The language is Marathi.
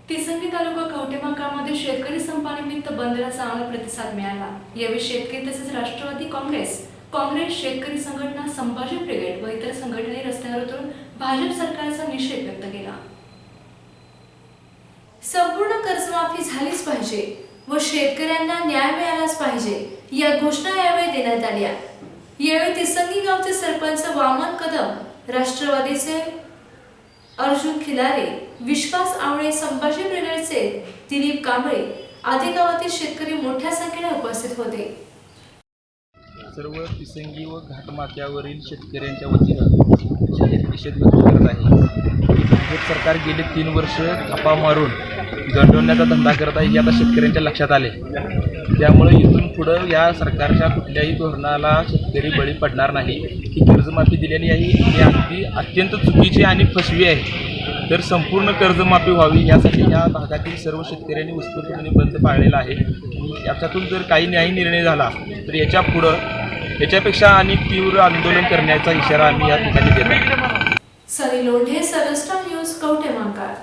तिसंगी तालुका कवठेमहांकाळमध्ये शेतकरी संपानिमित्त बंदला चांगला प्रतिसाद मिळाला। यावेळी शेतकरी तसेच राष्ट्रवादी काँग्रेस शेतकरी संघटना, संभाजी ब्रिगेड व इतर संघटनांनी रस्त्यावर उतरून भाजप सरकारचा निषेध व्यक्त केला। संपूर्ण कर्जमाफी झालीच पाहिजे व शेतकऱ्यांना न्याय मिळालाच पाहिजे या घोषणा यावेळी देण्यात आल्या। यावेळी तिसंगी गावचे सरपंच वामन कदम, राष्ट्रवादीचे अर्जुन खिलारे, विश्वास आवळे, संभाजी ब्रिगेडचे दिलीप कांबळे आदी गावातील शेतकरी मोठ्या संख्येने उपस्थित होते। सर्व तिसंगी व घाटमाथ्यावरील शेतकऱ्यांच्या वतीनं जाहीर निषेध व्यक्त करत आहे। भाजप सरकार गेले 3 वर्ष थापा मारून गंडवण्याचा धंदा करत आहे हे आता शेतकऱ्यांच्या लक्षात आले। त्यामुळे इथून पुढं या सरकारच्या कुठल्याही धोरणाला शेतकरी बळी पडणार नाही। ही कर्जमाफी दिलेली आहे ही अगदी अत्यंत चुकीची आणि फसवी आहे। तर संपूर्ण कर्जमाफी व्हावी यासाठी या भागातील सर्व शेतकऱ्यांनी उत्स्फूर्तपणे बंद पाळलेला आहे। याच्यातून जर काही न्यायी निर्णय झाला तर याच्यापेक्षा अनेक तीव्र आंदोलन करण्याचा इशारा आम्ही या ठिकाणी देत आहोत। सनी लोंढे, सरस्टा न्यूज, कवठेमहांकाळ।